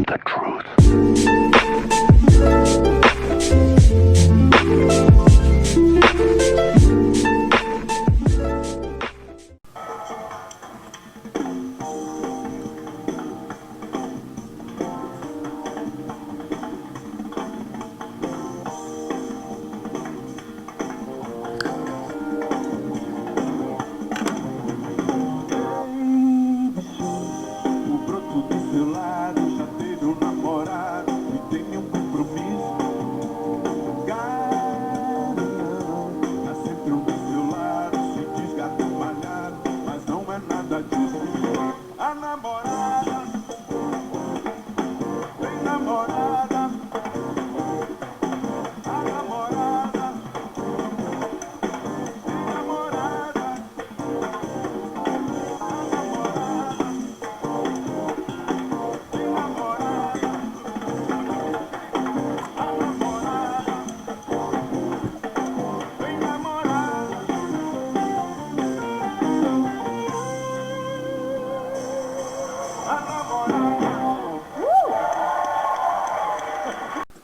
the truth.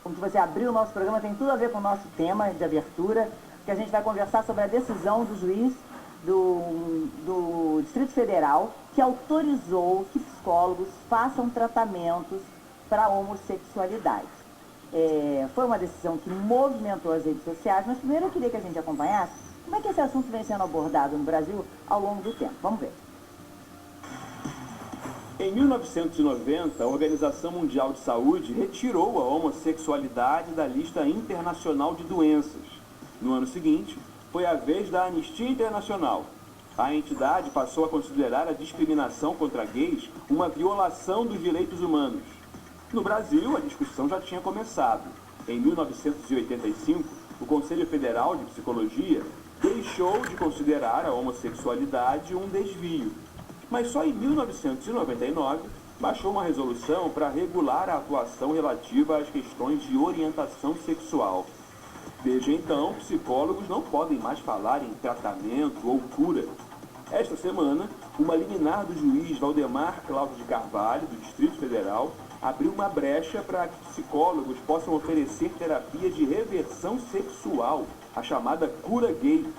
Como você abriu o nosso programa, tem tudo a ver com o nosso tema de abertura, que a gente vai conversar sobre a decisão do juiz do Distrito Federal que autorizou que psicólogos façam tratamentos para homossexualidade. Foi uma decisão que movimentou as redes sociais, mas primeiro eu queria que a gente acompanhasse como é que esse assunto vem sendo abordado no Brasil ao longo do tempo. Vamos ver. Em 1990, a Organização Mundial de Saúde retirou a homossexualidade da lista internacional de doenças. No ano seguinte, foi a vez da Anistia Internacional. A entidade passou a considerar a discriminação contra gays uma violação dos direitos humanos. No Brasil, a discussão já tinha começado. Em 1985, o Conselho Federal de Psicologia deixou de considerar a homossexualidade um desvio. Mas só em 1999 baixou uma resolução para regular a atuação relativa às questões de orientação sexual. Desde então, psicólogos não podem mais falar em tratamento ou cura. Esta semana, uma liminar do juiz Valdemar Cláudio de Carvalho, do Distrito Federal, abriu uma brecha para que psicólogos possam oferecer terapias de reversão sexual, a chamada cura gay.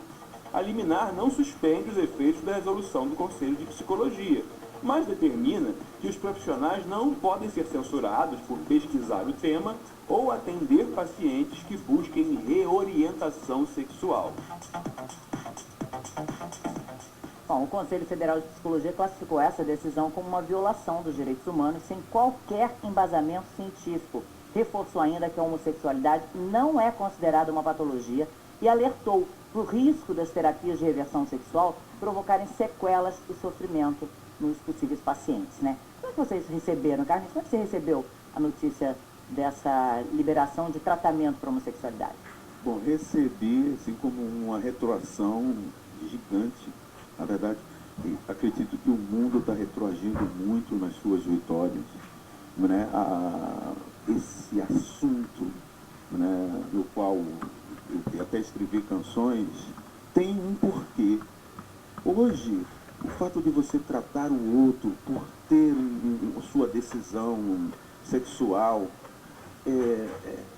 A liminar não suspende os efeitos da resolução do Conselho de Psicologia, mas determina que os profissionais não podem ser censurados por pesquisar o tema ou atender pacientes que busquem reorientação sexual. Bom, o Conselho Federal de Psicologia classificou essa decisão como uma violação dos direitos humanos sem qualquer embasamento científico. Reforçou ainda que a homossexualidade não é considerada uma patologia e alertou para o risco das terapias de reversão sexual provocarem sequelas e sofrimento nos possíveis pacientes, né? Como é que vocês receberam, Carmen? Como é que você recebeu a notícia dessa liberação de tratamento para homossexualidade? Bom, recebi assim como uma retroação gigante. Na verdade, acredito que o mundo está retroagindo muito nas suas vitórias, né? Esse assunto, né, no qual eu até escrevi canções, tem um porquê. Hoje, o fato de você tratar o outro por ter sua decisão sexual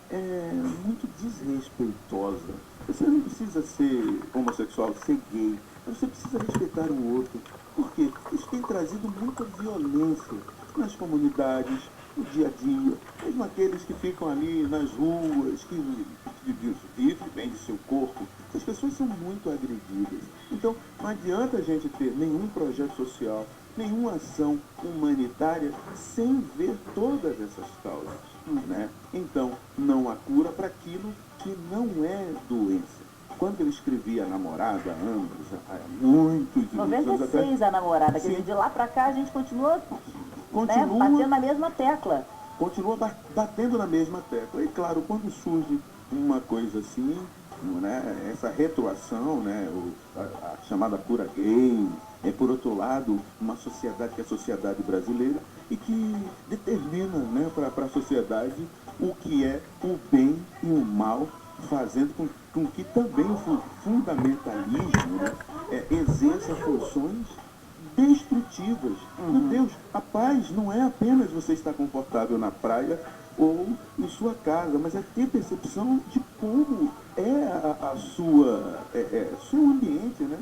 é muito desrespeitosa. Você não precisa ser homossexual, ser gay, mas você precisa respeitar o outro. Porque isso tem trazido muita violência nas comunidades, no dia a dia, mesmo aqueles que ficam ali nas ruas, que vivem bem de seu corpo, as pessoas são muito agredidas. Então, não adianta a gente ter nenhum projeto social, nenhuma ação humanitária sem ver todas essas causas, né? Então, não há cura para aquilo que não é doença. Quando eu escrevi A Namorada, há muitos anos 96 a namorada, que de lá para cá a gente continua batendo na mesma tecla. Continua batendo na mesma tecla. E claro, quando surge uma coisa assim, né, essa retroação, né, a chamada cura gay, por outro lado, uma sociedade que é a sociedade brasileira e que determina, né, para a sociedade o que é o bem e o mal, fazendo com que também o fundamentalismo, né, exerça funções destrutivas. Meu Deus, a paz não é apenas você estar confortável na praia ou em sua casa, mas é ter percepção de como é a sua, seu ambiente, né?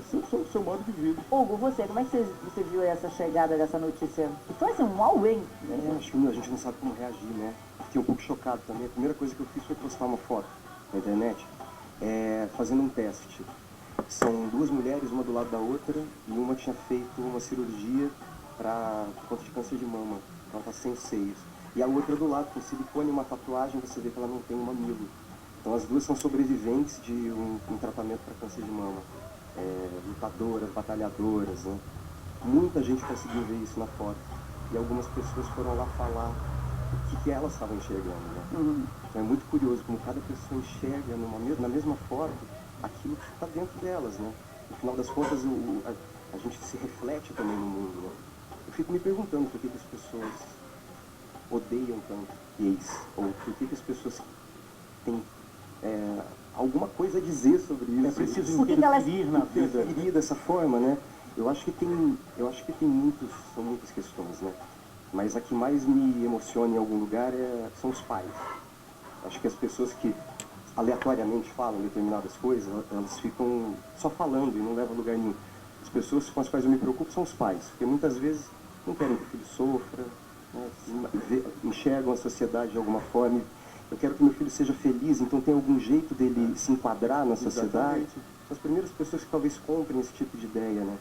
Seu modo de vida. Hugo, como é que você viu essa chegada dessa notícia? Que foi assim, um auê. Eu acho que a gente não sabe como reagir, né? Fiquei um pouco chocado também. A primeira coisa que eu fiz foi postar uma foto na internet, fazendo um teste. São duas mulheres, uma do lado da outra, e uma tinha feito uma cirurgia por conta de câncer de mama. Ela está sem seios. E a outra do lado, com silicone e uma tatuagem, você vê que ela não tem um mamilo. Então as duas são sobreviventes de um tratamento para câncer de mama. Lutadoras, batalhadoras, né? Muita gente conseguiu ver isso na foto. E algumas pessoas foram lá falar o que elas estavam enxergando, né? Então é muito curioso como cada pessoa enxerga na mesma foto aquilo que está dentro delas, né? No final das contas, a gente se reflete também no mundo, né? Eu fico me perguntando por que as pessoas odeiam tanto gays, ou por que as pessoas têm alguma coisa a dizer sobre isso. É preciso Por que elas interferir na vida. Interferir dessa forma, né? Eu acho que tem são muitas questões, né? Mas a que mais me emociona em algum lugar são os pais. Acho que as pessoas que aleatoriamente falam determinadas coisas, elas ficam só falando e não levam a lugar nenhum. As pessoas com as quais eu me preocupo são os pais, porque muitas vezes não querem que o filho sofra, né? Enxergam a sociedade de alguma forma. Eu quero que meu filho seja feliz, então tem algum jeito dele se enquadrar na sociedade. Exatamente. São as primeiras pessoas que talvez comprem esse tipo de ideia, né?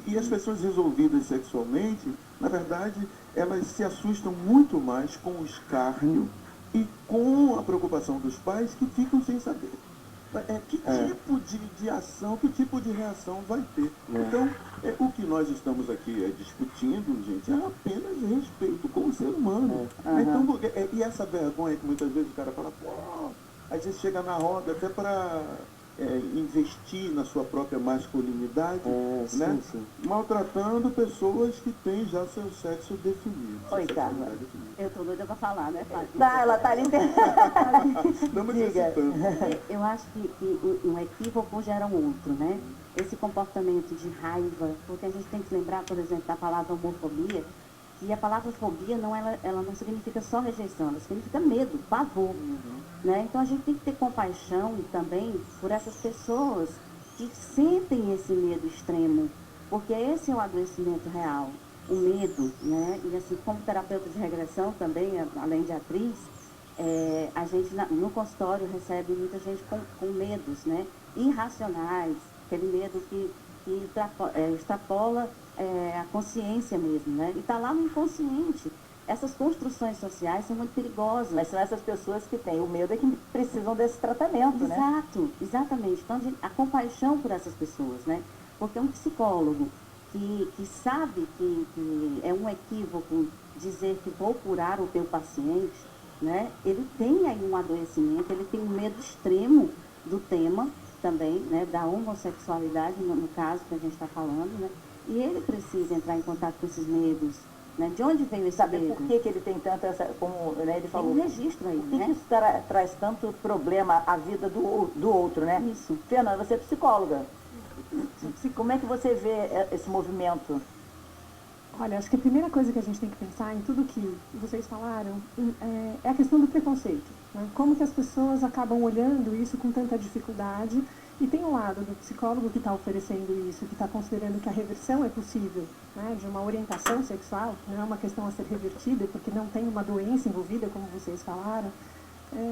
E as pessoas resolvidas sexualmente, na verdade, elas se assustam muito mais com o escárnio e com a preocupação dos pais que ficam sem saber. Que tipo de ação, que tipo de reação vai ter. Então, o que nós estamos aqui discutindo, gente, é apenas respeito com o ser humano. Então, e essa vergonha que muitas vezes o cara fala, pô, às vezes chega na roda até para investir na sua própria masculinidade, né? Sim. Maltratando pessoas que têm já seu sexo definido. Oi, Carla. Eu tô doida pra falar, né, Fábio? Ela tá ali dentro. Estamos Diga. recitando. Eu acho que um equívoco gera um outro, né? Esse comportamento de raiva, porque a gente tem que lembrar, por exemplo, da palavra homofobia, que a palavra fobia ela não significa só rejeição, ela significa medo, pavor. Né? Então a gente tem que ter compaixão também por essas pessoas que sentem esse medo extremo, porque esse é o adoecimento real, o medo, né? E assim, como terapeuta de regressão também, além de atriz, a gente no consultório recebe muita gente com medos, né? Irracionais, aquele medo que extrapola a consciência mesmo, né? E está lá no inconsciente. Essas construções sociais são muito perigosas. Mas são essas pessoas que têm o medo é que precisam desse tratamento, né? Exato, exatamente. Então, a compaixão por essas pessoas, né? Porque um psicólogo que sabe que é um equívoco dizer que vou curar o teu paciente, né? Ele tem aí um adoecimento, ele tem um medo extremo do tema também, né? Da homossexualidade, no caso que a gente está falando, né? E ele precisa entrar em contato com esses medos, né? De onde veio esse Saber medo? por que ele tem tanta essa, como né, ele Tem falou, um registro aí, por que né? isso traz tanto problema à vida do outro, né? Isso. Fernanda, você é psicóloga. Como é que você vê esse movimento? Olha, acho que a primeira coisa que a gente tem que pensar em tudo que vocês falaram é a questão do preconceito. Né? Como que as pessoas acabam olhando isso com tanta dificuldade. E tem um lado do psicólogo que está oferecendo isso, que está considerando que a reversão é possível, né? De uma orientação sexual, não é uma questão a ser revertida, porque não tem uma doença envolvida, como vocês falaram.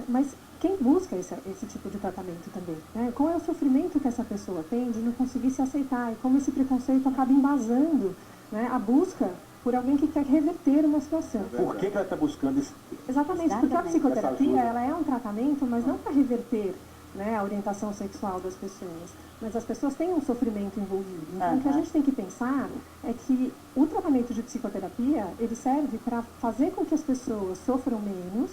Mas quem busca esse tipo de tratamento também? Né? Qual é o sofrimento que essa pessoa tem de não conseguir se aceitar? E como esse preconceito acaba embasando, né, a busca por alguém que quer reverter uma situação. Por que ela está buscando esse... Exatamente, porque a Exatamente. psicoterapia ela é um tratamento, mas não para reverter, né, a orientação sexual das pessoas. Mas as pessoas têm um sofrimento envolvido. Então, o que a gente tem que pensar é que o tratamento de psicoterapia, ele serve para fazer com que as pessoas sofram menos,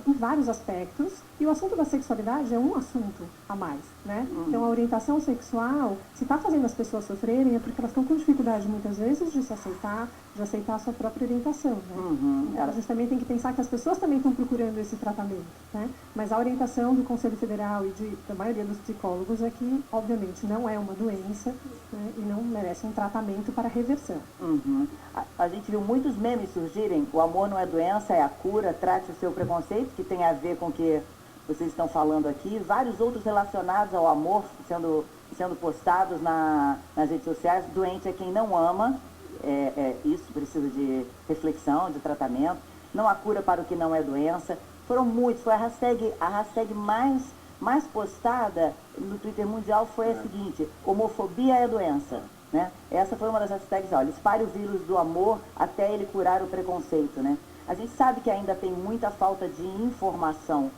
em vários aspectos, e o assunto da sexualidade é um assunto a mais, né? Então, a orientação sexual, se está fazendo as pessoas sofrerem, é porque elas estão com dificuldade, muitas vezes, de se aceitar, de aceitar a sua própria orientação, né? Uhum. A gente também tem que pensar que as pessoas também estão procurando esse tratamento, né? Mas a orientação do Conselho Federal e da maioria dos psicólogos é que, obviamente, não é uma doença, né? E não merece um tratamento para reversão. Uhum. A gente viu muitos memes surgirem, o amor não é doença, é a cura, trate o seu preconceito, que tem a ver com o que vocês estão falando aqui, vários outros relacionados ao amor sendo postados nas redes sociais. Doente é quem não ama, isso precisa de reflexão, de tratamento. Não há cura para o que não é doença. Foram muitos, foi a hashtag mais postada no Twitter mundial foi a seguinte: homofobia é doença. Né? Essa foi uma das hashtags, olha, espalhe o vírus do amor até ele curar o preconceito. Né? A gente sabe que ainda tem muita falta de informação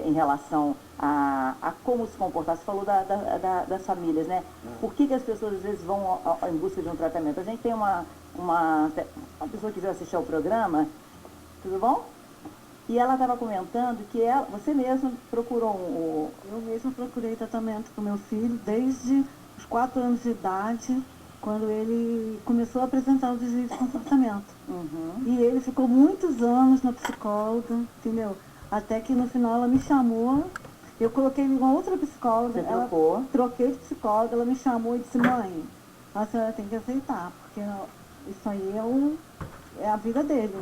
em relação a como se comportar. Você falou das famílias, né? Por que as pessoas às vezes vão em busca de um tratamento? A gente tem uma pessoa que veio assistir ao programa, tudo bom? E ela estava comentando que você mesmo procurou Eu mesma procurei tratamento com meu filho desde os 4 anos de idade, quando ele começou a apresentar o desvio de comportamento. Uhum. E ele ficou muitos anos na psicóloga, entendeu? Até que no final ela me chamou, eu coloquei uma outra psicóloga. Você trocou? Troquei de psicóloga, ela me chamou e disse: mãe, a senhora tem que aceitar, porque isso aí é a vida dele.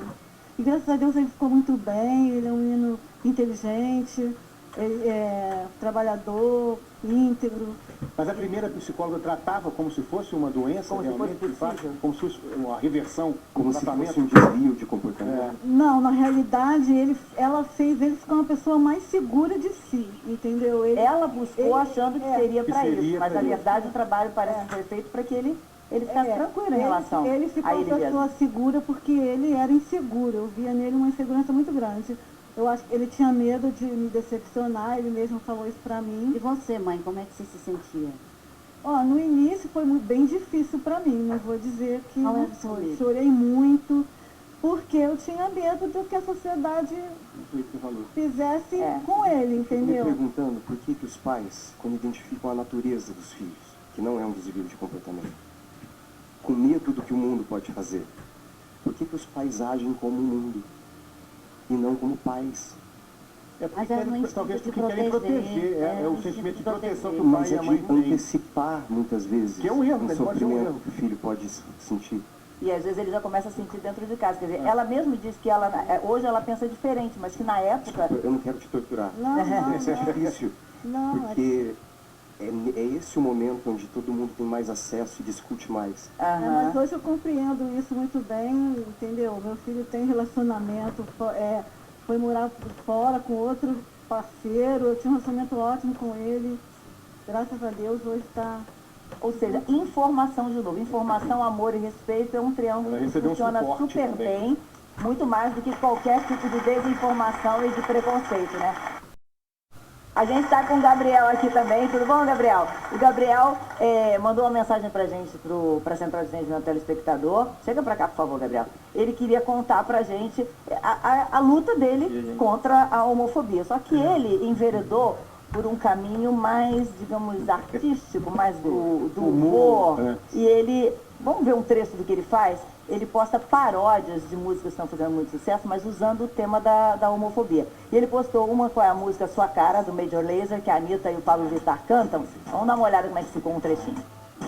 E graças a Deus ele ficou muito bem, ele é um menino inteligente, ele é trabalhador, íntegro. Mas a primeira psicóloga tratava como se fosse uma doença, como realmente, se fosse de fato, possível. como se fosse uma reversão, Como um se tratamento. fosse um desvio de comportamento. Não, na realidade ela fez ele ficar uma pessoa mais segura de si, entendeu? Ela buscou achando que seria Que para seria isso, mas pra na isso. verdade o trabalho parece ser feito para que ele ficasse tranquilo em relação Ele ficou a uma ele pessoa mesmo. segura porque ele era inseguro. Eu via nele uma insegurança muito grande. Eu acho que ele tinha medo de me decepcionar, ele mesmo falou isso pra mim. E você, mãe, como é que você se sentia? Ó, no início foi bem difícil pra mim, não vou dizer que Qual não era o seu foi. medo? Chorei muito, porque eu tinha medo do que a sociedade Foi o que você falou. fizesse com ele, Eu fico me entendeu? perguntando por que os pais, quando identificam a natureza dos filhos, que não é um desvio de comportamento, com medo do que o mundo pode fazer, por que os pais agem como o mundo e não como pais? É porque Mas é no querem, instinto talvez de porque querem proteger, é no o instinto sentimento de de proteção que proteger. o pai Mas e é a mãe de têm. antecipar, muitas vezes, Que é um erro, o né? Pode ser um sofrimento erro. que o filho pode sentir. E às vezes ele já começa a sentir dentro de casa. Quer dizer, ela mesma disse que hoje ela pensa diferente, mas que na época... Eu não quero te torturar. Não, Isso é difícil, não, porque é esse o momento onde todo mundo tem mais acesso e discute mais. mas hoje eu compreendo isso muito bem, entendeu? Meu filho tem relacionamento, foi morar fora com outro parceiro, eu tinha um relacionamento ótimo com ele. Graças a Deus hoje está... Ou seja, informação de novo. Informação, amor e respeito é um triângulo Ela que recebeu um funciona suporte super também. bem, muito mais do que qualquer tipo de desinformação e de preconceito, né? A gente está com o Gabriel aqui também, tudo bom, Gabriel? O Gabriel mandou uma mensagem pra gente, pra Central de Atendimento ao Telespectador. Chega pra cá, por favor, Gabriel. Ele queria contar pra gente a luta dele contra a homofobia. Só que ele enveredou por um caminho mais, digamos, artístico, mais do humor. E ele, vamos ver um trecho do que ele faz? Ele posta paródias de músicas que estão fazendo muito sucesso, mas usando o tema da homofobia. E ele postou uma com a música Sua Cara, do Major Lazer, que a Anitta e o Pablo Vittar cantam. Vamos dar uma olhada como é que ficou um trechinho.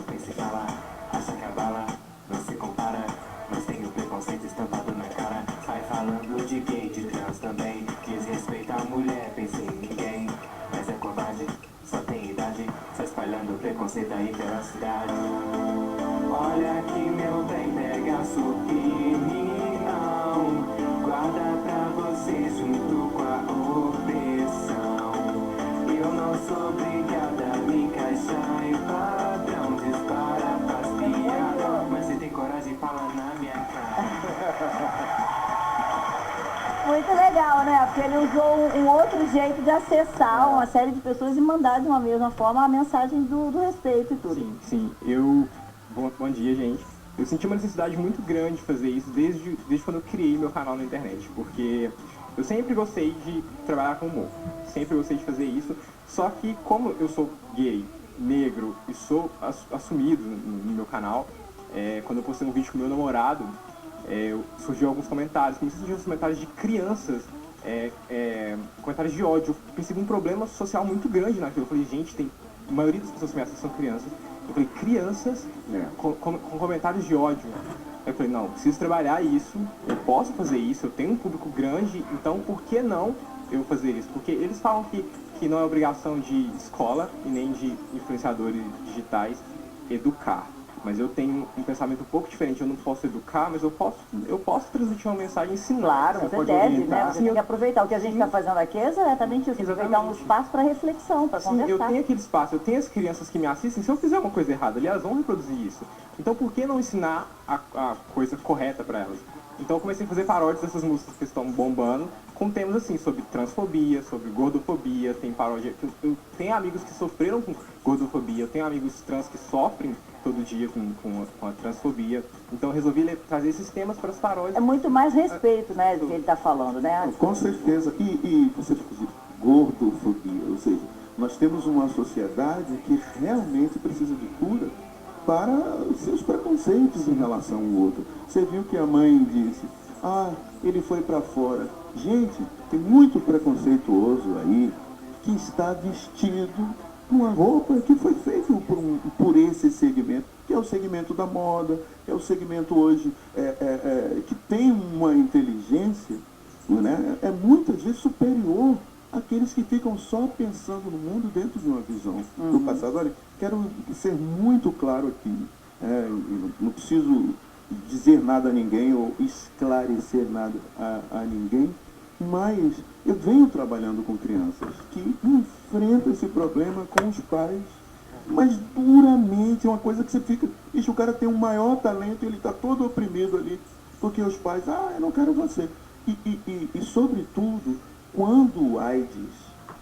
Pense falar, acha que abala, não se compara, mas tem o preconceito estampado na cara. Sai falando de gay, de trans também, quis respeitar a mulher, pensei em ninguém. Mas é covarde, só tem idade, só espalhando preconceito aí pela cidade. Olha aqui, meu bem, pega a sua opinião, guarda pra você junto com a opressão. Eu não sou obrigada a me encaixar em padrão, dispara, faz piada, mas você tem coragem de falar na minha cara. Muito legal, né? Porque ele usou um outro jeito de acessar uma série de pessoas e mandar de uma mesma forma a mensagem do respeito e tudo. Sim. Bom dia, gente. Eu senti uma necessidade muito grande de fazer isso desde quando eu criei meu canal na internet, porque eu sempre gostei de trabalhar com humor, sempre gostei de fazer isso, só que como eu sou gay, negro e sou assumido no meu canal, quando eu postei um vídeo com meu namorado, surgiu alguns comentários, comecei a surgir uns comentários de crianças, comentários de ódio. Eu percebi um problema social muito grande naquilo. Eu falei, gente, a maioria das pessoas que me assistem são crianças. Eu falei, crianças com comentários de ódio. Eu falei, não, preciso trabalhar isso, eu posso fazer isso, eu tenho um público grande, então por que não eu fazer isso? Porque eles falam que não é obrigação de escola e nem de influenciadores digitais educar. Mas eu tenho um pensamento um pouco diferente. Eu não posso educar, mas eu posso transmitir uma mensagem, ensinar. Claro, você deve, né? Você tem que aproveitar. O que a gente está fazendo aqui é exatamente isso. Aproveitar um espaço para reflexão, para conversar. Eu tenho aquele espaço, eu tenho as crianças que me assistem. Se eu fizer uma coisa errada ali, elas vão reproduzir isso. Então por que não ensinar a coisa correta para elas? Então eu comecei a fazer paródias dessas músicas que estão bombando, com temas assim, sobre transfobia, sobre gordofobia, tem paródia. Eu tenho amigos que sofreram com gordofobia, eu tenho amigos trans que sofrem todo dia com a transfobia. Então eu resolvi trazer esses temas para as paródias. É muito mais respeito, né, do que ele está falando, né? Com certeza. E você falou de gordofobia, ou seja, nós temos uma sociedade que realmente precisa de cura para os seus preconceitos em relação ao outro. Você viu que a mãe disse, ele foi para fora. Gente, tem muito preconceituoso aí que está vestido com uma roupa que foi feita por esse segmento, que é o segmento da moda, é o segmento hoje que tem uma inteligência, né, muitas vezes superior àqueles que ficam só pensando no mundo dentro de uma visão do passado. Olha, quero ser muito claro aqui, não preciso dizer nada a ninguém ou esclarecer nada a ninguém, mas eu venho trabalhando com crianças que enfrentam esse problema com os pais, mas duramente, é uma coisa que você fica, o cara tem um maior talento e ele está todo oprimido ali, porque os pais, eu não quero você. E sobretudo, quando o AIDS,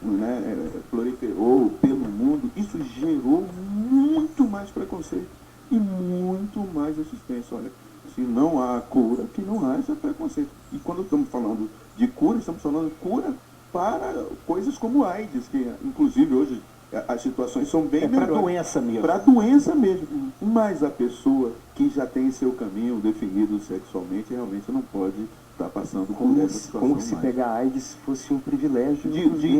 né, proliferou pelo mundo, isso gerou muito mais preconceito e muito mais resistência. Olha, se não há cura, que não haja preconceito. E quando estamos falando de cura, estamos falando de cura para coisas como AIDS, que inclusive hoje as situações são bem melhores. Para doença mesmo. Para doença mesmo. Mas a pessoa que já tem seu caminho definido sexualmente, realmente não pode estar passando por essa situação. Como se pegar AIDS fosse um privilégio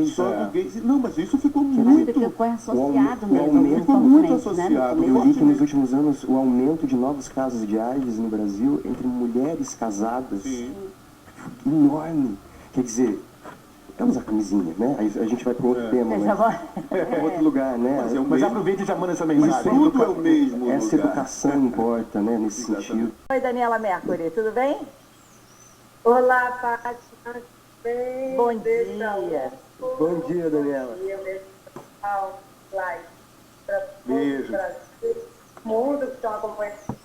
só do gays. Não, mas isso ficou muito... Ficou associado mesmo. Ficou muito associado. Eu li que nos últimos anos o aumento de novos casos de AIDS no Brasil entre mulheres casadas enorme. Quer dizer, vamos a camisinha, né? Aí a gente vai para outro tema, outro lugar, né? Mas aproveita e já manda essa mensagem. Tudo é o mesmo. Essa educação importa, né? Nesse sentido. Oi, Daniela Mercury, tudo bem? Olá, Fátima. Bem, bom dia. Bom dia, Daniela. Beijo. Mundo que estão acompanhando.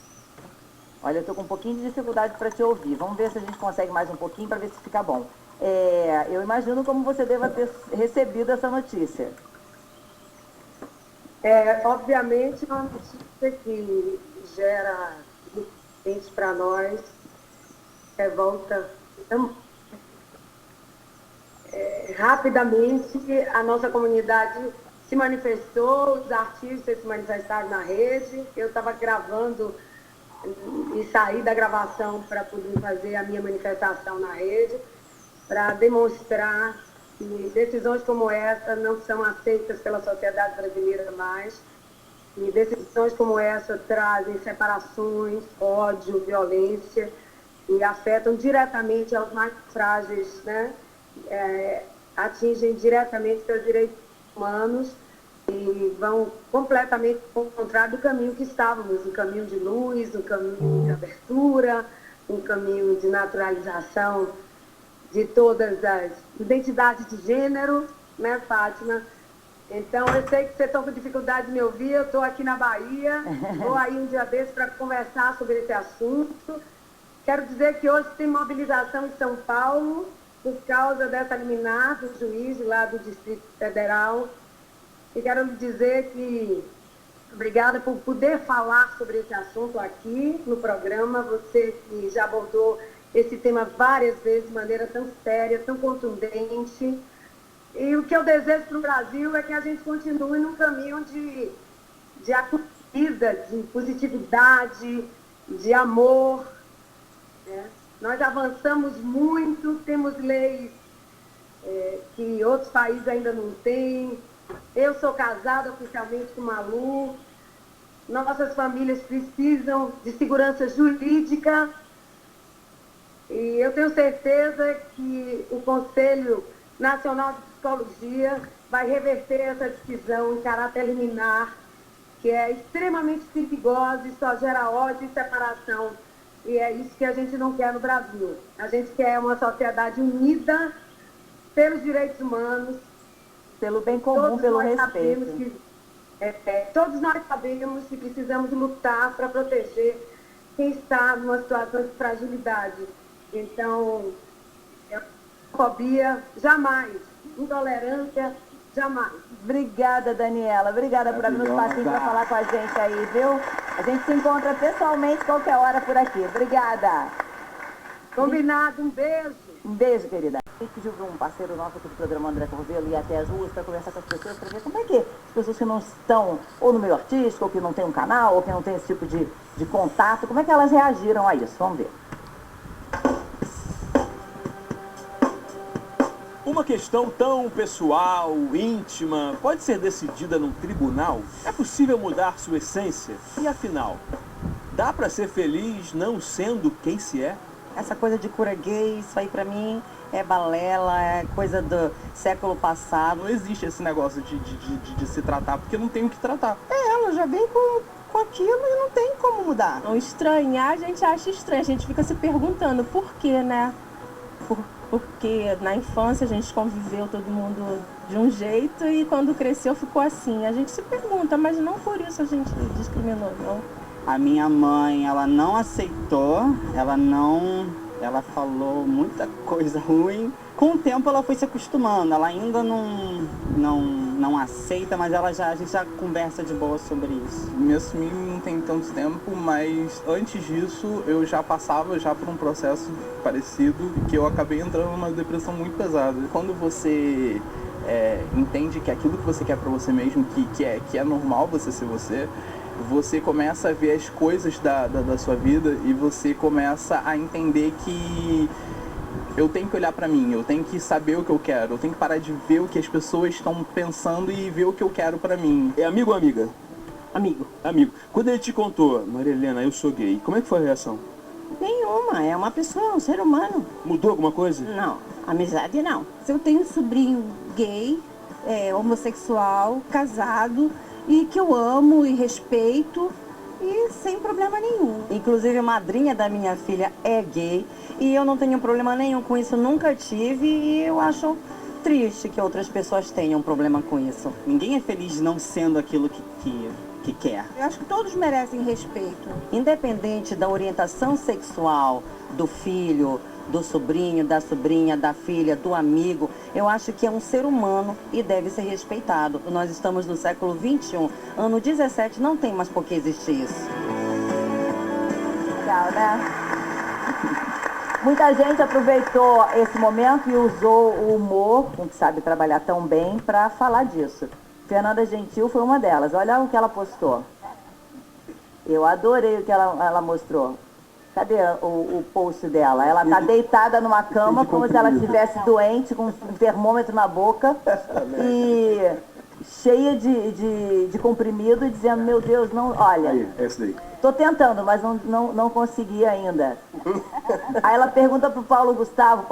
Olha, eu estou com um pouquinho de dificuldade para te ouvir. Vamos ver se a gente consegue mais um pouquinho para ver se fica bom. Eu imagino como você deva ter recebido essa notícia. Obviamente, é uma notícia que gera para nós revolta. Então, rapidamente, a nossa comunidade se manifestou, os artistas se manifestaram na rede. Eu estava gravando e saí da gravação para poder fazer a minha manifestação na rede, para demonstrar que decisões como essa não são aceitas pela sociedade brasileira mais. E decisões como essa trazem separações, ódio, violência e afetam diretamente aos mais frágeis, né? Atingem diretamente seus direitos humanos e vão completamente ao contrário do caminho que estávamos, um caminho de luz, um caminho de abertura, um caminho de naturalização de todas as identidades de gênero, né, Fátima? Então, eu sei que vocês estão com dificuldade de me ouvir, eu estou aqui na Bahia, vou aí um dia desses para conversar sobre esse assunto. Quero dizer que hoje tem mobilização em São Paulo por causa dessa liminar do juiz lá do Distrito Federal. E quero lhe dizer que obrigada por poder falar sobre esse assunto aqui no programa. Você que já abordou esse tema várias vezes de maneira tão séria, tão contundente. E o que eu desejo para o Brasil é que a gente continue num caminho de acolhida, de positividade, de amor. né? Nós avançamos muito, temos leis que outros países ainda não têm. Eu sou casada oficialmente com Malu. Nossas famílias precisam de segurança jurídica. E eu tenho certeza que o Conselho Nacional de Psicologia vai reverter essa decisão em caráter liminar, que é extremamente perigosa e só gera ódio e separação. E é isso que a gente não quer no Brasil. A gente quer uma sociedade unida pelos direitos humanos, pelo bem comum, pelo respeito. Todos nós sabemos que precisamos lutar para proteger quem está numa situação de fragilidade. Então, fobia, jamais. Intolerância, jamais. Obrigada, Daniela. Obrigada por abrir um espacinho para falar com a gente aí, viu? A gente se encontra pessoalmente qualquer hora por aqui. Obrigada. Combinado. Um beijo. Um beijo, querida. A gente pediu para um parceiro nosso aqui do programa, André Corvelo, ir até as ruas para conversar com as pessoas, para ver como é que as pessoas que não estão ou no meio artístico, ou que não tem um canal, ou que não tem esse tipo de contato, como é que elas reagiram a isso? Vamos ver. Uma questão tão pessoal, íntima, pode ser decidida num tribunal? É possível mudar sua essência? E afinal, dá para ser feliz não sendo quem se é? Essa coisa de cura gay, isso aí pra mim é balela, é coisa do século passado. Não existe esse negócio de se tratar, porque não tem o que tratar. Ela já vem com aquilo e não tem como mudar. Não estranhar, a gente acha estranho, a gente fica se perguntando por quê, né? Porque na infância a gente conviveu todo mundo de um jeito e quando cresceu ficou assim. A gente se pergunta, mas não por isso a gente discriminou, não. A minha mãe, ela não aceitou, ela falou muita coisa ruim. Com o tempo ela foi se acostumando, ela ainda não aceita, mas a gente já conversa de boa sobre isso. Me assumi não tem tanto tempo, mas antes disso eu já passava por um processo parecido, que eu acabei entrando numa depressão muito pesada. Quando você entende que aquilo que você quer pra você mesmo, que é normal você ser você começa a ver as coisas da sua vida e você começa a entender que eu tenho que olhar pra mim, eu tenho que saber o que eu quero, eu tenho que parar de ver o que as pessoas estão pensando e ver o que eu quero pra mim. É amigo ou amiga? Amigo. Amigo. Quando ele te contou, Maria Helena, eu sou gay, como é que foi a reação? Nenhuma, é uma pessoa, um ser humano. Mudou alguma coisa? Não, amizade não. Eu tenho um sobrinho gay, homossexual, casado, e que eu amo e respeito e sem problema nenhum. Inclusive a madrinha da minha filha é gay e eu não tenho problema nenhum com isso, nunca tive e eu acho triste que outras pessoas tenham problema com isso. Ninguém é feliz não sendo aquilo que quer. Eu acho que todos merecem respeito. Independente da orientação sexual do filho, do sobrinho, da sobrinha, da filha, do amigo, eu acho que é um ser humano e deve ser respeitado. Nós estamos no século XXI, ano 17, não tem mais por que existir isso. Legal, né? Muita gente aproveitou esse momento e usou o humor, com que sabe trabalhar tão bem, para falar disso. Fernanda Gentil foi uma delas. Olha o que ela postou. Eu adorei o que ela mostrou. Cadê o post dela? Ela tá deitada numa cama como se ela estivesse doente, com um termômetro na boca e cheia de comprimido, dizendo, meu Deus, não, olha, Aí, esse daí. tô tentando, mas não consegui ainda. Aí ela pergunta pro Paulo Gustavo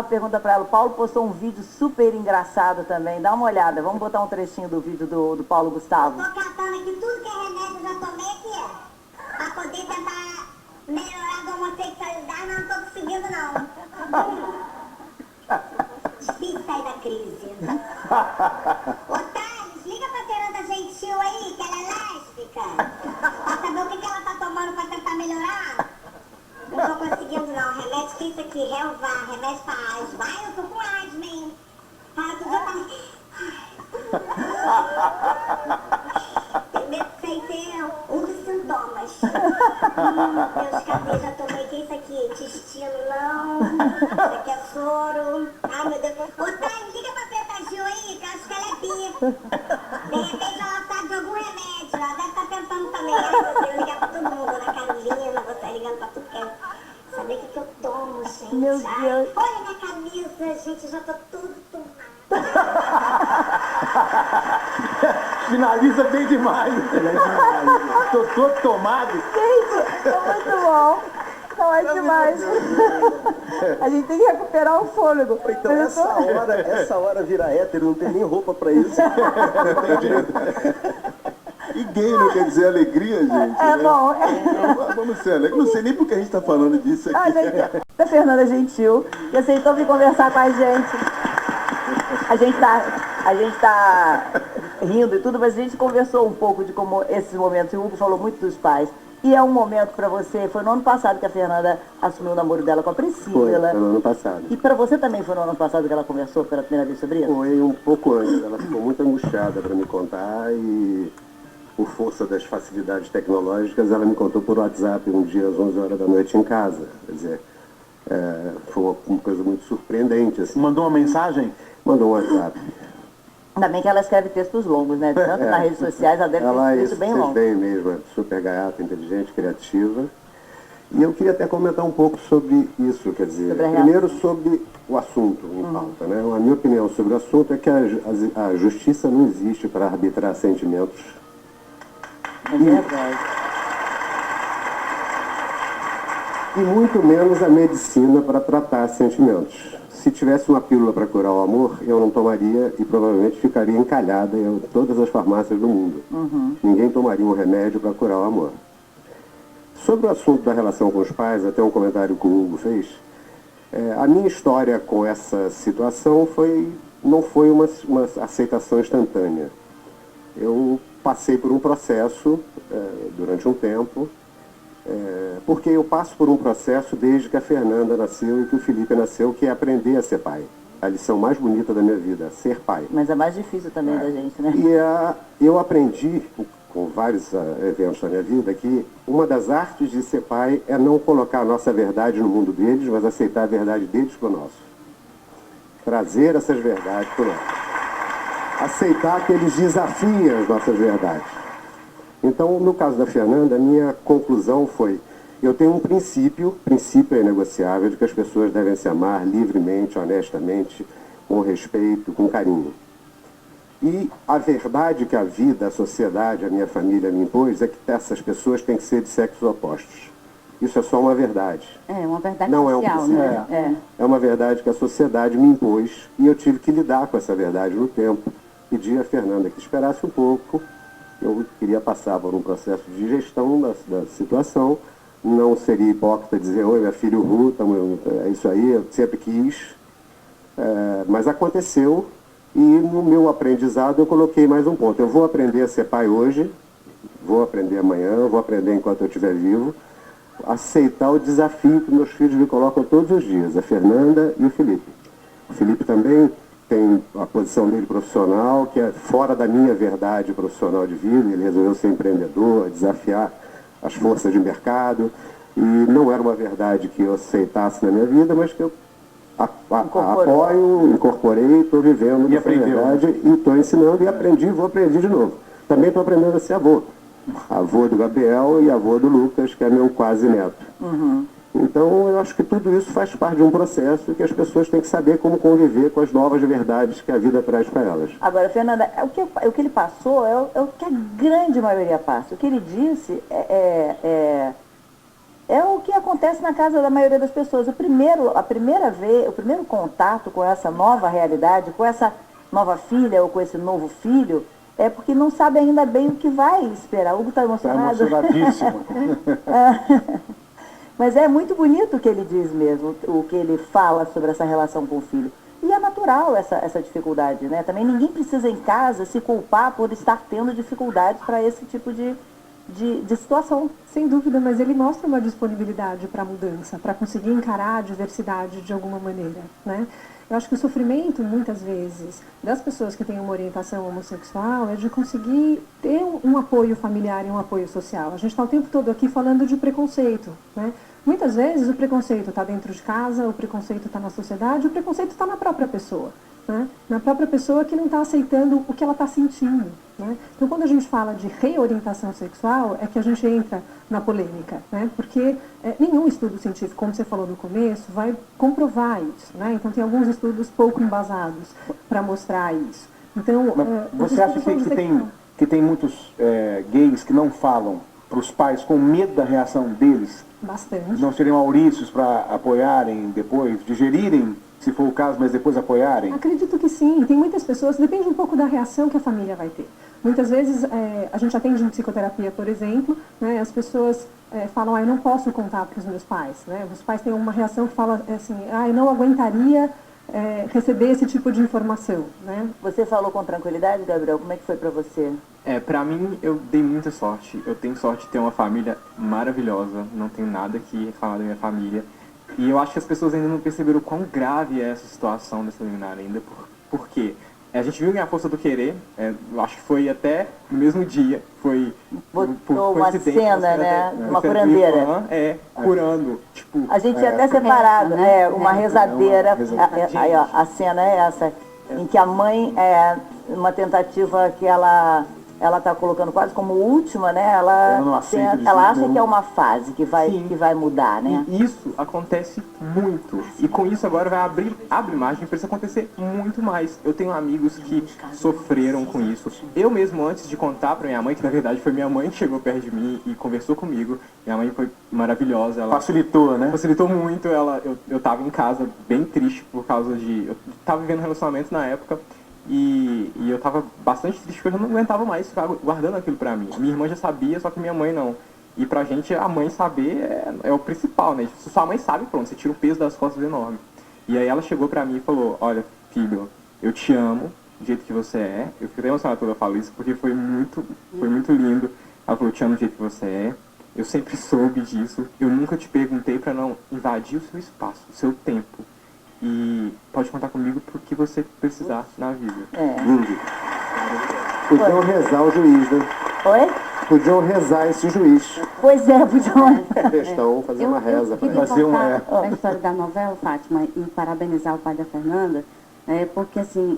pergunta pra ela, o Paulo postou um vídeo super engraçado também, dá uma olhada, vamos botar um trechinho do vídeo do Paulo Gustavo. Tô catando aqui tudo que é remédio, já tomei aqui, pra poder tentar melhorar da homossexualidade, mas não tô conseguindo não. Difícil sair da crise. Ô Thales, liga pra Fernanda Gentil aí, que ela é lésbica. Pra saber o que ela tá tomando pra tentar melhorar. Não tô conseguindo não, remédio que isso aqui, Relvar, remédio pra asma. Ai, eu tô com asma, hein. Para tudo tem medo sem ter um dos sintomas. Meus cabelos já tomei, que isso aqui? Intestino não. Isso aqui é soro. Ai, meu Deus. Ô, Thay, liga pra Preta Gil aí, que eu acho que ela é bi. De repente ela sabe de algum remédio. Ela deve estar tentando também. Ai, meu Deus, ligar pra todo mundo. Na Carolina, você ligando pra tudo que é. Saber o que eu gente, já tô tudo tomado. Finaliza bem demais. Tô todo tomado. Gente, é muito bom. Não é demais. A gente tem que recuperar o fôlego. Então essa hora vira hétero, não tem nem roupa pra isso. E gay não quer dizer alegria, gente. É, né? bom. Vamos ser alegres. Não sei nem porque a gente tá falando disso aqui. Da Fernanda Gentil, que aceitou vir conversar com a gente. A gente tá rindo e tudo, mas a gente conversou um pouco de como esses momentos, o Hugo falou muito dos pais. E é um momento pra você, foi no ano passado que a Fernanda assumiu o namoro dela com a Priscila. Foi no ano passado. E pra você também foi no ano passado que ela conversou pela primeira vez sobre isso? Foi um pouco antes, ela ficou muito angustiada para me contar e, por força das facilidades tecnológicas, ela me contou por WhatsApp um dia às 11 horas da noite em casa. Quer dizer, foi uma coisa muito surpreendente. Assim. Mandou uma mensagem? Mandou um WhatsApp. Ainda bem que ela escreve textos longos, né? Tanto nas redes sociais, ela deve ter texto bem longo. Bem mesmo, é super gaiata, inteligente, criativa. E eu queria até comentar um pouco sobre isso, quer dizer, primeiro sobre o assunto em pauta, né? A minha opinião sobre o assunto é que a justiça não existe para arbitrar sentimentos. É verdade. E muito menos a medicina para tratar sentimentos. Se tivesse uma pílula para curar o amor, eu não tomaria e provavelmente ficaria encalhada em todas as farmácias do mundo. Ninguém tomaria um remédio para curar o amor. Sobre o assunto da relação com os pais, até um comentário que o Hugo fez, a minha história com essa situação não foi uma aceitação instantânea. Eu passei por um processo durante um tempo, porque eu passo por um processo desde que a Fernanda nasceu e que o Felipe nasceu, que é aprender a ser pai. A lição mais bonita da minha vida, ser pai. Mas é mais difícil também da gente, né? E eu aprendi, com vários eventos da minha vida, que uma das artes de ser pai é não colocar a nossa verdade no mundo deles, mas aceitar a verdade deles para o nosso. Trazer essas verdades para o nosso. Aceitar que eles desafiem as nossas verdades. Então, no caso da Fernanda, a minha conclusão foi, eu tenho um princípio é inegociável, de que as pessoas devem se amar livremente, honestamente, com respeito, com carinho. E a verdade que a vida, a sociedade, a minha família me impôs é que essas pessoas têm que ser de sexos opostos. Isso é só uma verdade. É uma verdade Não social, é um princípio. né? É uma verdade que a sociedade me impôs e eu tive que lidar com essa verdade no tempo. Pedi a Fernanda que esperasse um pouco. Eu queria passar por um processo de gestão da situação. Não seria hipócrita dizer, oi, minha filha, é isso aí, eu sempre quis. Mas aconteceu e no meu aprendizado eu coloquei mais um ponto. Eu vou aprender a ser pai hoje, vou aprender amanhã, vou aprender enquanto eu estiver vivo. Aceitar o desafio que meus filhos me colocam todos os dias, a Fernanda e o Felipe. O Felipe também tem a posição dele profissional, que é fora da minha verdade profissional de vida. Ele resolveu ser empreendedor, desafiar as forças de mercado, e não era uma verdade que eu aceitasse na minha vida, mas que eu apoio, incorporei, estou vivendo essa verdade, e estou ensinando, e aprendi, vou aprender de novo. Também estou aprendendo a ser avô. Avô do Gabriel e avô do Lucas, que é meu quase neto. Então, eu acho que tudo isso faz parte de um processo que as pessoas têm que saber como conviver com as novas verdades que a vida traz para elas. Agora, Fernanda, o que ele passou é o que a grande maioria passa. O que ele disse é o que acontece na casa da maioria das pessoas. O primeiro contato com essa nova realidade, com essa nova filha ou com esse novo filho, é porque não sabe ainda bem o que vai esperar. O Hugo está emocionado? Está emocionadíssimo. Mas é muito bonito o que ele diz mesmo, o que ele fala sobre essa relação com o filho. E é natural essa dificuldade, né? Também ninguém precisa em casa se culpar por estar tendo dificuldades para esse tipo de situação. Sem dúvida, mas ele mostra uma disponibilidade para a mudança, para conseguir encarar a diversidade de alguma maneira, né? Eu acho que o sofrimento, muitas vezes, das pessoas que têm uma orientação homossexual é de conseguir ter um apoio familiar e um apoio social. A gente está o tempo todo aqui falando de preconceito, né? Muitas vezes o preconceito está dentro de casa, o preconceito está na sociedade, o preconceito está na própria pessoa. né, na própria pessoa que não está aceitando o que ela está sentindo. Né? Então, quando a gente fala de reorientação sexual, é que a gente entra na polêmica, né? Porque nenhum estudo científico, como você falou no começo, vai comprovar isso. Né? Então, tem alguns estudos pouco embasados para mostrar isso. Então, você acha que tem muitos gays que não falam para os pais com medo da reação deles? Bastante. Não seriam aurícios para apoiarem depois, digerirem, se for o caso, mas depois apoiarem? Acredito que sim. Tem muitas pessoas, depende um pouco da reação que a família vai ter. Muitas vezes, a gente atende em psicoterapia, por exemplo, né, as pessoas falam, eu não posso contar para os meus pais. Né? Os pais têm uma reação que fala assim, eu não aguentaria receber esse tipo de informação. Né? Você falou com tranquilidade, Gabriel? Como é que foi para você? Pra mim, eu dei muita sorte. Eu tenho sorte de ter uma família maravilhosa. Não tenho nada que reclamar da minha família. E eu acho que as pessoas ainda não perceberam o quão grave é essa situação dessa liminar ainda. Por quê? A gente viu a força do querer, eu acho que foi até no mesmo dia, foi botou uma cena, né? Uma curandeira. Curando. Tipo, a gente tinha até separado, uma rezadeira. Aí, ó, a cena é essa, em que a mãe, uma tentativa que ela está colocando quase como última, né? Ela acha que é uma fase que vai mudar, né? E isso acontece muito. E com isso agora vai abre margem para isso acontecer muito mais. Eu tenho amigos que sofreram com isso. Eu mesmo, antes de contar para minha mãe, que na verdade foi minha mãe que chegou perto de mim e conversou comigo. Minha mãe foi maravilhosa. Ela facilitou, né? Facilitou muito. Eu tava em casa bem triste por causa de... Eu tava vivendo relacionamento na época. E eu tava bastante triste porque eu não aguentava mais ficar guardando aquilo pra mim. Minha irmã já sabia, só que minha mãe não. E pra gente, a mãe saber é o principal, né? Se sua mãe sabe, pronto, você tira o peso das costas enorme. E aí ela chegou pra mim e falou, olha, filho, eu te amo do jeito que você é. Eu fiquei até emocionado quando eu falo isso, porque foi muito lindo. Ela falou, eu te amo do jeito que você é. Eu sempre soube disso. Eu nunca te perguntei pra não invadir o seu espaço, o seu tempo. E pode contar comigo pro que você precisar na vida. Lindo. Podiam rezar o juiz, né? Oi? Podiam rezar esse juiz. Pois é, podiam. Questão, fazer uma reza. Fazer a história da novela, Fátima, e parabenizar o pai da Fernanda, porque assim,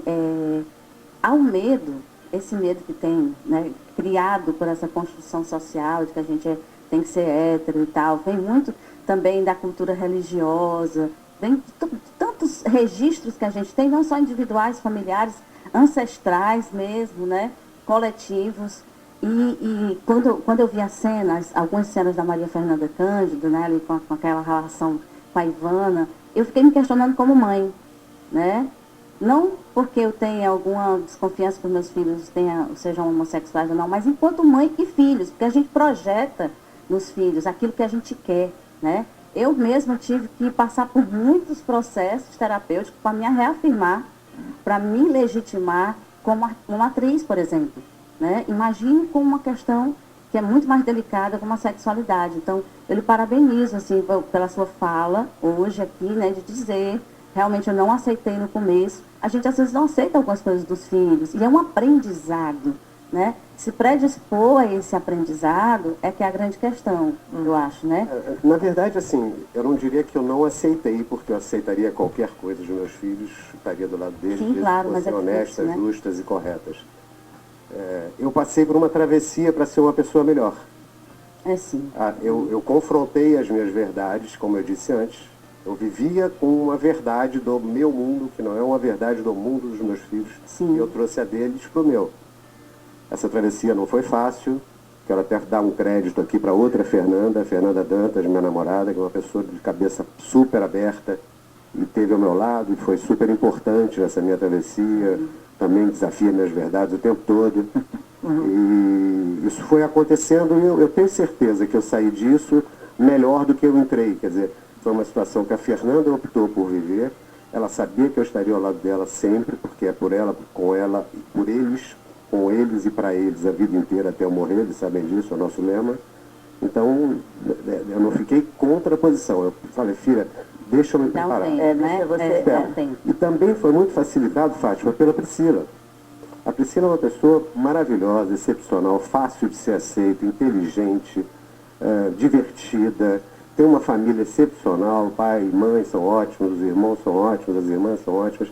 há um medo, esse medo que tem, né, criado por essa construção social, de que a gente tem que ser hétero e tal, vem muito também da cultura religiosa, vem tantos registros que a gente tem, não só individuais, familiares, ancestrais mesmo, né, coletivos. E quando eu vi as cenas, algumas cenas da Maria Fernanda Cândido, né, ali com aquela relação com a Ivana, eu fiquei me questionando como mãe, né? Não porque eu tenha alguma desconfiança que os meus filhos sejam homossexuais ou não, mas enquanto mãe e filhos, porque a gente projeta nos filhos aquilo que a gente quer, né? Eu mesma tive que passar por muitos processos terapêuticos para me reafirmar, para me legitimar como uma atriz, por exemplo. Né? Imagine com uma questão que é muito mais delicada como a sexualidade. Então, eu lhe parabenizo assim, pela sua fala hoje aqui, né, de dizer, realmente eu não aceitei no começo. A gente às vezes não aceita algumas coisas dos filhos, e é um aprendizado. Né? Se predispor a esse aprendizado é que é a grande questão, eu acho, né? Na verdade, assim, eu não diria que eu não aceitei, porque eu aceitaria qualquer coisa dos meus filhos, estaria do lado deles, sim, claro, fossem honestas, né? justas e corretas. Eu passei por uma travessia para ser uma pessoa melhor. Sim. Eu confrontei as minhas verdades, como eu disse antes. Eu vivia com uma verdade do meu mundo, que não é uma verdade do mundo dos meus filhos. Sim. E eu trouxe a deles para o meu. Essa travessia não foi fácil. Quero até dar um crédito aqui para outra Fernanda Dantas, minha namorada, que é uma pessoa de cabeça super aberta e esteve ao meu lado e foi super importante nessa minha travessia. Também desafia minhas verdades o tempo todo. E isso foi acontecendo e eu tenho certeza que eu saí disso melhor do que eu entrei. Quer dizer, foi uma situação que a Fernanda optou por viver. Ela sabia que eu estaria ao lado dela sempre, porque é por ela, com ela e por eles, com eles e para eles a vida inteira até eu morrer, eles sabem disso, é o nosso lema. Então, eu não fiquei contra a posição. Eu falei, filha, deixa eu me preparar. E também foi muito facilitado, Fátima, pela Priscila. A Priscila é uma pessoa maravilhosa, excepcional, fácil de ser aceita, inteligente, divertida, tem uma família excepcional, pai e mãe são ótimos, os irmãos são ótimos, as irmãs são ótimas.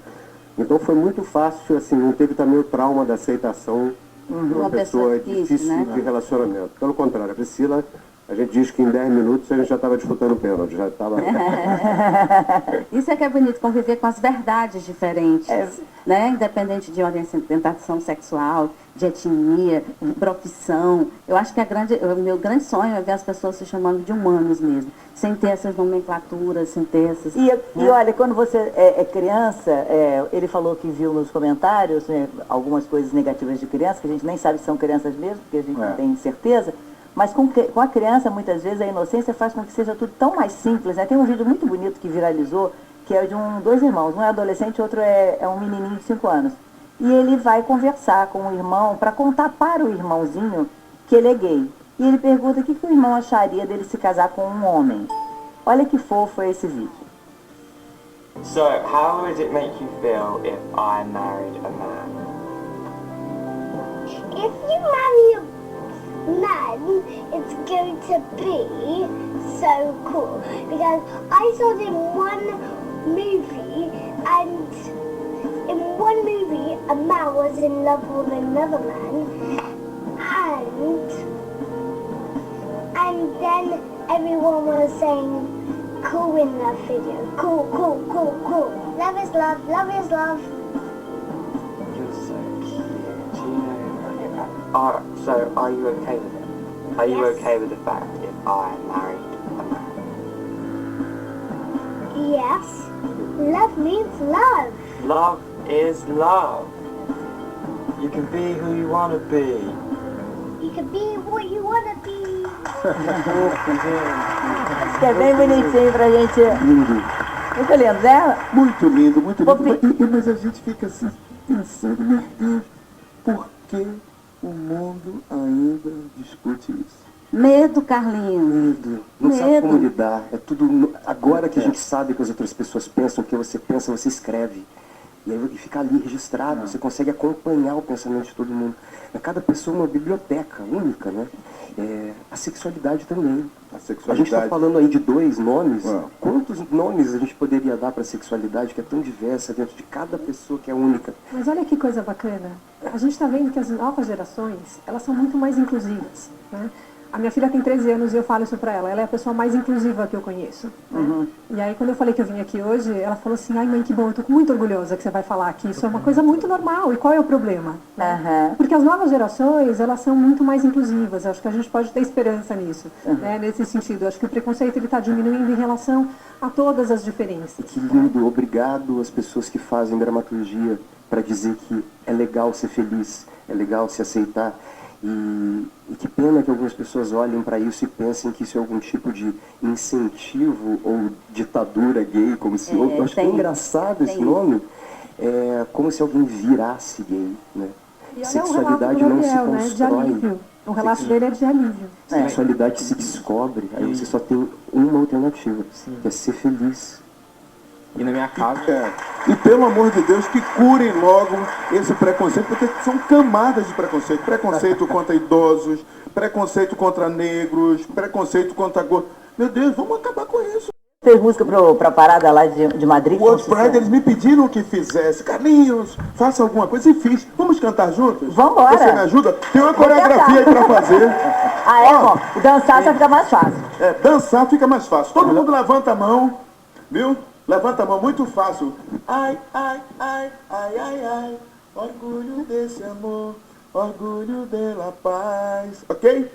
Então foi muito fácil, assim, não teve também o trauma da aceitação de uma pessoa difícil, né? de relacionamento. Pelo contrário, a Priscila, a gente diz que em 10 minutos a gente já estava disputando pênalti, já estava... Isso é que é bonito, conviver com as verdades diferentes, né? Independente de orientação sexual, de etnia, de profissão. Eu acho que o meu grande sonho é ver as pessoas se chamando de humanos mesmo, sem ter essas nomenclaturas, sem ter essas... E olha, quando você é criança, ele falou que viu nos comentários, né, algumas coisas negativas de criança, que a gente nem sabe se são crianças mesmo, porque a gente não tem certeza. Mas com a criança, muitas vezes, a inocência faz com que seja tudo tão mais simples, né? Tem um vídeo muito bonito que viralizou, que é de dois irmãos. Um é adolescente, outro é um menininho de 5 anos. E ele vai conversar com o irmão para contar para o irmãozinho que ele é gay. E ele pergunta o que o irmão acharia dele se casar com um homem. Olha que fofo é esse vídeo. So, how would it make you feel if I married a man? If you marry a man, it's going to be so cool. Because I saw it in one movie, and in one movie, a man was in love with another man, and then everyone was saying cool in that video. Cool, cool, cool, cool. Love is love, love is love. You're so cute. Do you know? So, are you okay with it? Are you okay with the fact if I married a man? Yes. Love means love. Love is love. You can be who you want to be. You can be what you want to be. Acho que é bem bonitinho pra gente. Lindo. Muito lindo, né? Muito lindo, muito lindo. Mas a gente fica assim, pensando, meu Deus, por que o mundo ainda discute isso? Medo, Carlinhos. Medo. Não sabe como lidar. É tudo... Agora que a gente sabe que as outras pessoas pensam, o que você pensa, você escreve. E aí fica ali registrado, você consegue acompanhar o pensamento de todo mundo. Cada pessoa é uma biblioteca única, né? A sexualidade também. A gente está falando aí de 2 nomes. Quantos nomes a gente poderia dar para a sexualidade que é tão diversa dentro de cada pessoa que é única? Mas olha que coisa bacana. A gente está vendo que as novas gerações, elas são muito mais inclusivas, né? A minha filha tem 13 anos e eu falo isso pra ela. Ela é a pessoa mais inclusiva que eu conheço. Né? E aí, quando eu falei que eu vim aqui hoje, ela falou assim, ai mãe, que bom, eu tô muito orgulhosa que você vai falar aqui. Isso é uma coisa muito normal. E qual é o problema? Porque as novas gerações, elas são muito mais inclusivas. Eu acho que a gente pode ter esperança nisso, né? Nesse sentido. Eu acho que o preconceito está diminuindo em relação a todas as diferenças. Que lindo. Obrigado às pessoas que fazem dramaturgia para dizer que é legal ser feliz, é legal se aceitar. E que pena que algumas pessoas olhem para isso e pensem que isso é algum tipo de incentivo ou ditadura gay, como se... Eu acho que é engraçado esse nome. É como se alguém virasse gay, né? E sexualidade não se constrói. Né? De alívio. O relato dele é de alívio. Sexualidade se descobre, aí você só tem uma alternativa, que é ser feliz. E na minha casa... E pelo amor de Deus, que curem logo esse preconceito, porque são camadas de preconceito. Preconceito contra idosos, preconceito contra negros, preconceito contra gordos. Meu Deus, vamos acabar com isso. Fez música pra parada lá de Madrid? O World Pride, eles me pediram que fizesse. Carlinhos, faça alguma coisa e fiz. Vamos cantar juntos? Vambora. Você me ajuda? Tem uma coreografia aí pra fazer. Bom. Dançar só fica mais fácil. Dançar fica mais fácil. Todo mundo levanta a mão, viu? Levanta a mão, muito fácil. Ai, ai, ai, ai, ai, ai. Orgulho desse amor, orgulho dela paz. Ok?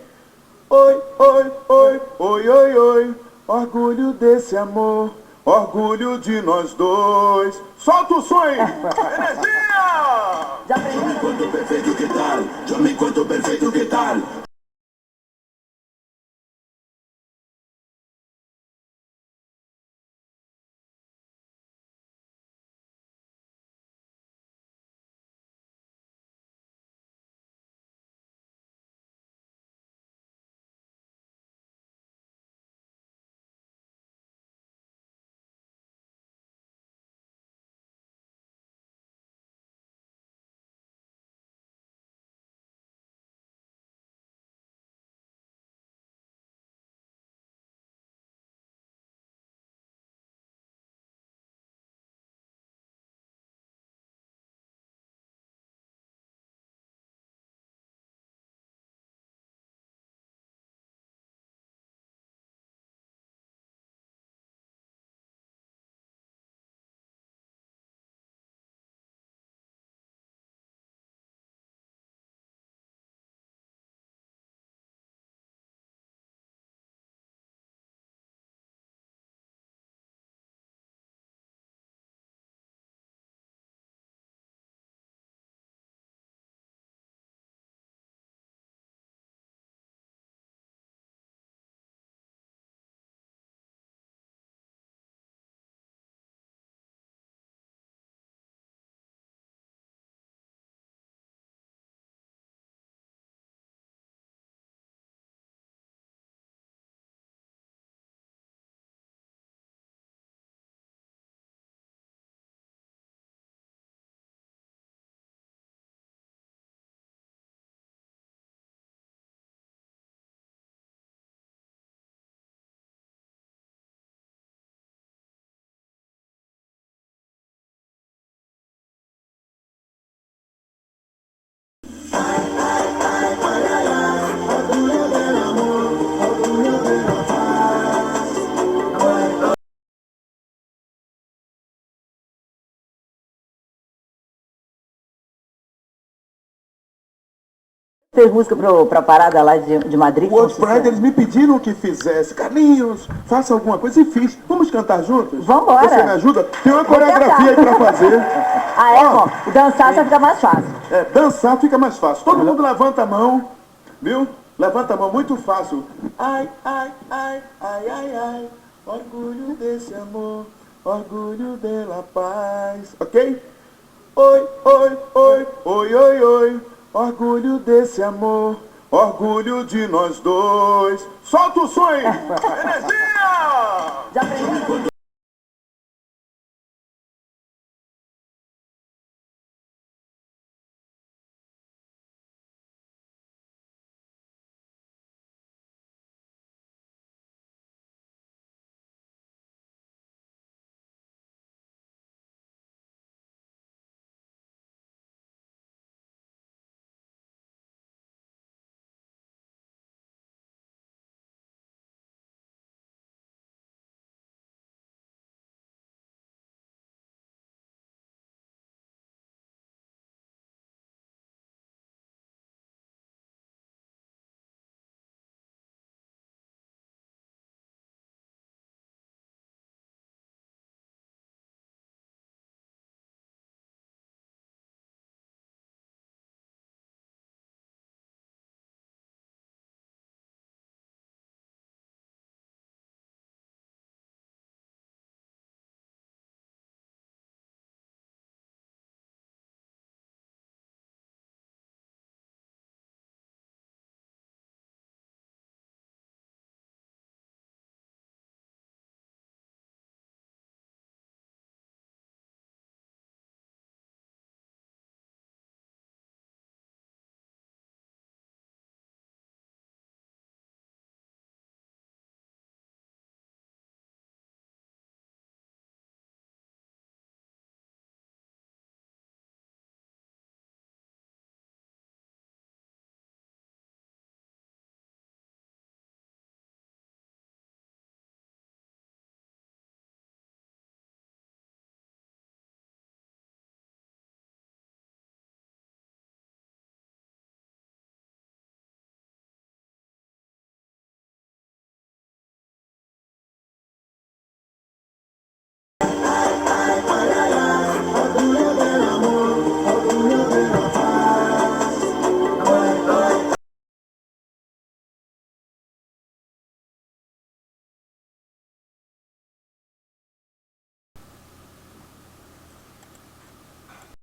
Oi, oi, oi, oi, oi, oi. Orgulho desse amor, orgulho de nós dois. Solta o som aí! Energia! Já aprendeu? Perfeito, que tal? Eu me encontro perfeito, que tal? Fez música pra parada lá de Madrid. O World Pride, eles me pediram que fizesse. Carlinhos, faça alguma coisa e fiz. Vamos cantar juntos? Vambora. Você me ajuda? Tem uma coreografia aí pra fazer. Ah, é, bom. Dançar só fica mais fácil. É, dançar fica mais fácil. Todo mundo levanta a mão, viu? Levanta a mão, muito fácil. Ai, ai, ai, ai, ai, ai. Orgulho desse amor, orgulho dela paz. Ok? Oi, oi, oi, oi, oi, oi. Orgulho desse amor, orgulho de nós dois. Solta o som aí! Energia! Já aprendi.